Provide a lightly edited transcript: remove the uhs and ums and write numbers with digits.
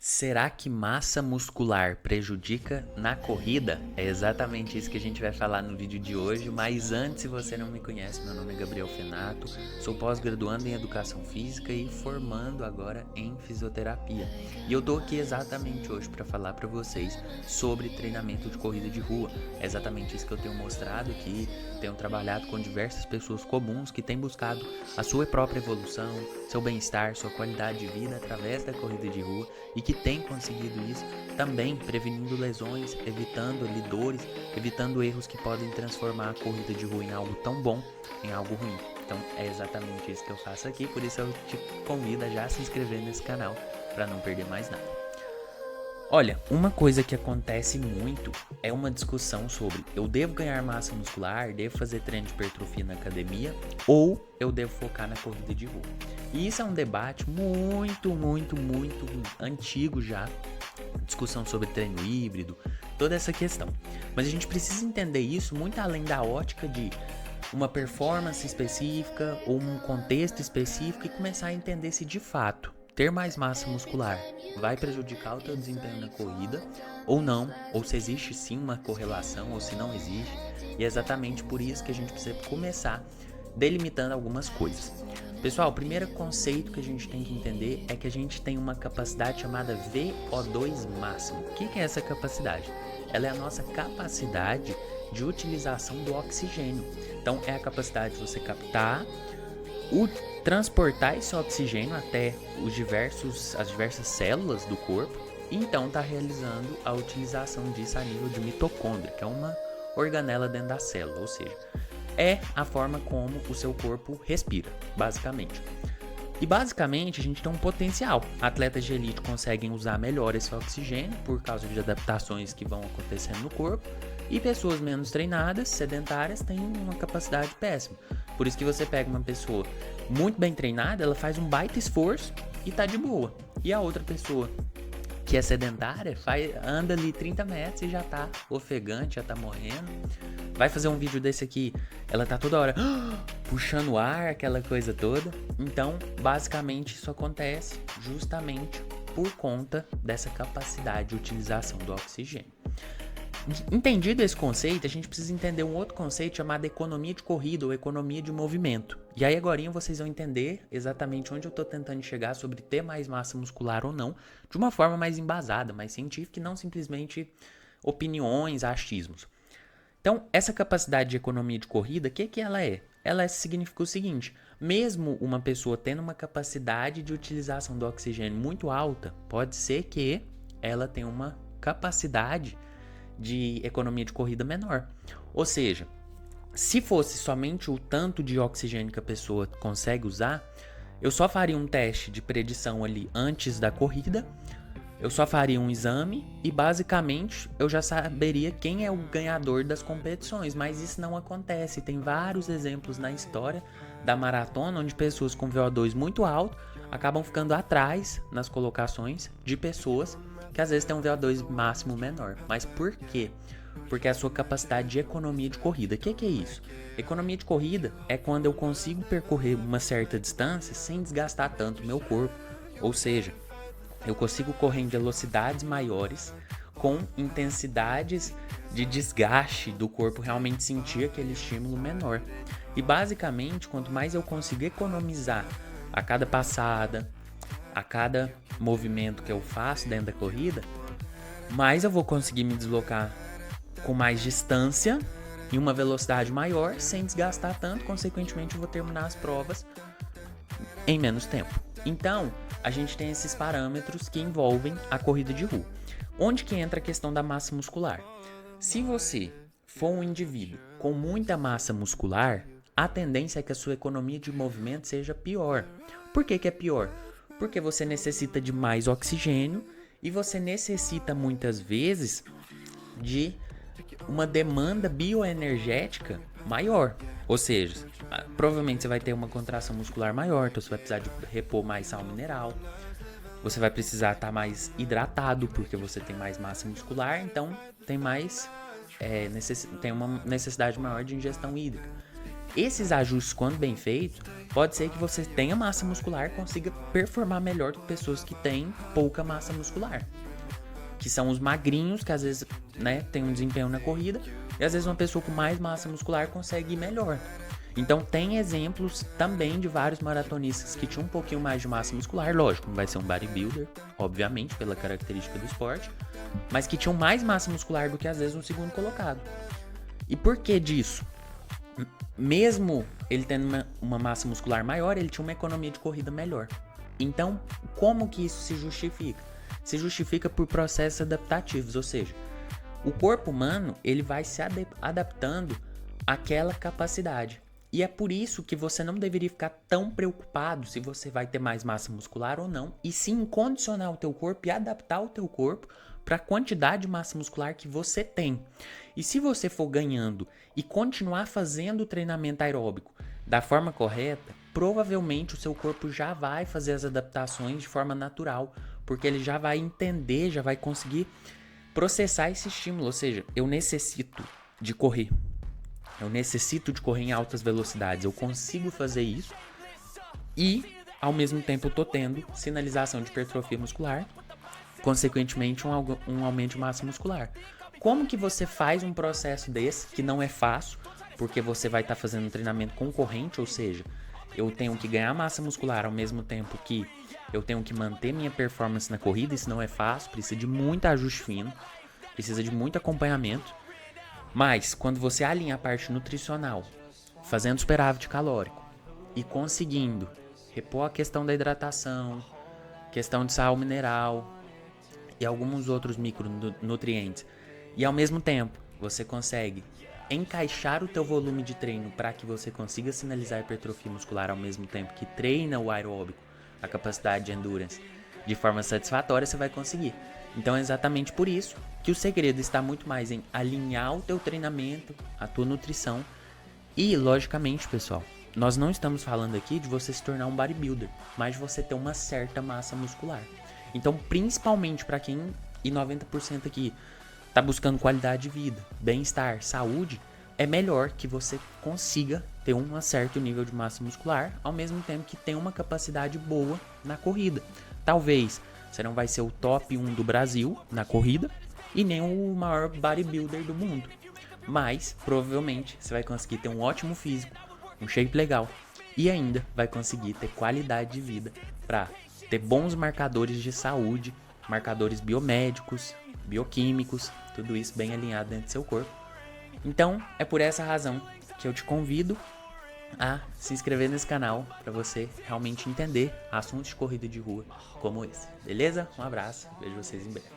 Será que massa muscular prejudica na corrida? É exatamente isso que a gente vai falar no vídeo de hoje, mas antes, se você não me conhece, meu nome é Gabriel Fenato, sou pós-graduando em Educação Física e formando agora em Fisioterapia. E eu tô aqui exatamente hoje para falar para vocês sobre treinamento de corrida de rua. É exatamente isso que eu tenho mostrado aqui, tenho trabalhado com diversas pessoas comuns que têm buscado a sua própria evolução, seu bem-estar, sua qualidade de vida através da corrida de rua e que tem conseguido isso, também prevenindo lesões, evitando ali dores, evitando erros que podem transformar a corrida de rua em algo tão bom, em algo ruim. Então é exatamente isso que eu faço aqui, por isso eu te convido a já se inscrever nesse canal para não perder mais nada. Olha, uma coisa que acontece muito é uma discussão sobre eu devo ganhar massa muscular, devo fazer treino de hipertrofia na academia ou eu devo focar na corrida de rua. E isso é um debate muito antigo já, discussão sobre treino híbrido, toda essa questão. Mas a gente precisa entender isso muito além da ótica de uma performance específica ou um contexto específico e começar a entender se de fato ter mais massa muscular vai prejudicar o teu desempenho na corrida ou não, ou se existe sim uma correlação ou se não existe. E é exatamente por isso que a gente precisa começar delimitando algumas coisas. Pessoal, o primeiro conceito que a gente tem que entender é que a gente tem uma capacidade chamada VO2 máximo. O que é essa capacidade? Ela é a nossa capacidade de utilização do oxigênio. Então, é a capacidade de você captar, transportar esse oxigênio até as diversas células do corpo e então está realizando a utilização disso a nível de mitocôndria, que é uma organela dentro da célula, ou seja, é a forma como o seu corpo respira, basicamente. E basicamente a gente tem um potencial. Atletas de elite conseguem usar melhor esse oxigênio por causa de adaptações que vão acontecendo no corpo. E pessoas menos treinadas, sedentárias, têm uma capacidade péssima. Por isso que você pega uma pessoa muito bem treinada, ela faz um baita esforço e tá de boa. E a outra pessoa que é sedentária, anda ali 30 metros e já tá ofegante, já tá morrendo. Vai fazer um vídeo desse aqui, ela tá toda hora puxando o ar, aquela coisa toda. Então, basicamente, isso acontece justamente por conta dessa capacidade de utilização do oxigênio. Entendido esse conceito, a gente precisa entender um outro conceito chamado economia de corrida ou economia de movimento. E aí agora vocês vão entender exatamente onde eu estou tentando chegar sobre ter mais massa muscular ou não, de uma forma mais embasada, mais científica e não simplesmente opiniões, achismos. Então, essa capacidade de economia de corrida, o que ela é? Ela significa o seguinte: mesmo uma pessoa tendo uma capacidade de utilização do oxigênio muito alta, pode ser que ela tenha uma capacidade de economia de corrida menor. Ou seja, se fosse somente o tanto de oxigênio que a pessoa consegue usar, eu só faria um teste de predição ali antes da corrida, eu só faria um exame e basicamente eu já saberia quem é o ganhador das competições, mas isso não acontece. Tem vários exemplos na história da maratona onde pessoas com VO2 muito alto acabam ficando atrás nas colocações de pessoas que às vezes tem um VO2 máximo menor. Mas por quê? Porque é a sua capacidade de economia de corrida. O que é isso? Economia de corrida é quando eu consigo percorrer uma certa distância sem desgastar tanto o meu corpo. Ou seja, eu consigo correr em velocidades maiores com intensidades de desgaste do corpo, realmente sentir aquele estímulo menor. E basicamente, quanto mais eu consigo economizar a cada passada, a cada movimento que eu faço dentro da corrida, mais eu vou conseguir me deslocar com mais distância e uma velocidade maior, sem desgastar tanto, consequentemente eu vou terminar as provas em menos tempo. Então, a gente tem esses parâmetros que envolvem a corrida de rua. Onde que entra a questão da massa muscular? Se você for um indivíduo com muita massa muscular, a tendência é que a sua economia de movimento seja pior. Por que é pior? Porque você necessita de mais oxigênio e você necessita muitas vezes de uma demanda bioenergética maior. Ou seja, provavelmente você vai ter uma contração muscular maior, então você vai precisar de repor mais sal mineral. Você vai precisar estar mais hidratado porque você tem mais massa muscular, então tem uma necessidade maior de ingestão hídrica. Esses ajustes, quando bem feitos, pode ser que você tenha massa muscular e consiga performar melhor do que pessoas que têm pouca massa muscular. Que são os magrinhos, que às vezes, né, tem um desempenho na corrida, e às vezes uma pessoa com mais massa muscular consegue ir melhor. Então tem exemplos também de vários maratonistas que tinham um pouquinho mais de massa muscular, lógico, não vai ser um bodybuilder, obviamente, pela característica do esporte, mas que tinham mais massa muscular do que às vezes um segundo colocado. E por que disso? Mesmo ele tendo uma massa muscular maior, ele tinha uma economia de corrida melhor. Então, como que isso se justifica? Se justifica por processos adaptativos, ou seja, o corpo humano ele vai se adaptando àquela capacidade. E é por isso que você não deveria ficar tão preocupado se você vai ter mais massa muscular ou não, e sim condicionar o teu corpo e adaptar o teu corpo para a quantidade de massa muscular que você tem. E se você for ganhando e continuar fazendo o treinamento aeróbico da forma correta, provavelmente o seu corpo já vai fazer as adaptações de forma natural, porque ele já vai entender, já vai conseguir processar esse estímulo. Ou seja, eu necessito de correr. Eu necessito de correr em altas velocidades. Eu consigo fazer isso e, ao mesmo tempo, eu tô tendo sinalização de hipertrofia muscular, consequentemente, um aumento de massa muscular. Como que você faz um processo desse, que não é fácil, porque você vai estar fazendo um treinamento concorrente, ou seja, eu tenho que ganhar massa muscular ao mesmo tempo que eu tenho que manter minha performance na corrida, isso não é fácil, precisa de muito ajuste fino, precisa de muito acompanhamento. Mas, quando você alinha a parte nutricional, fazendo superávit calórico e conseguindo repor a questão da hidratação, questão de sal mineral e alguns outros micronutrientes, e ao mesmo tempo você consegue encaixar o teu volume de treino para que você consiga sinalizar a hipertrofia muscular ao mesmo tempo que treina o aeróbico, a capacidade de endurance, de forma satisfatória, você vai conseguir. Então é exatamente por isso que o segredo está muito mais em alinhar o teu treinamento, a tua nutrição e, logicamente, pessoal, nós não estamos falando aqui de você se tornar um bodybuilder, mas de você ter uma certa massa muscular. Então, principalmente para quem, e 90% aqui, está buscando qualidade de vida, bem-estar, saúde, é melhor que você consiga ter um certo nível de massa muscular, ao mesmo tempo que tenha uma capacidade boa na corrida. Talvez você não vai ser o top 1 do Brasil na corrida e nem o maior bodybuilder do mundo, mas provavelmente você vai conseguir ter um ótimo físico, um shape legal e ainda vai conseguir ter qualidade de vida para ter bons marcadores de saúde, marcadores biomédicos, bioquímicos, tudo isso bem alinhado dentro do seu corpo. Então, é por essa razão que eu te convido a se inscrever nesse canal para você realmente entender assuntos de corrida de rua como esse. Beleza? Um abraço, vejo vocês em breve.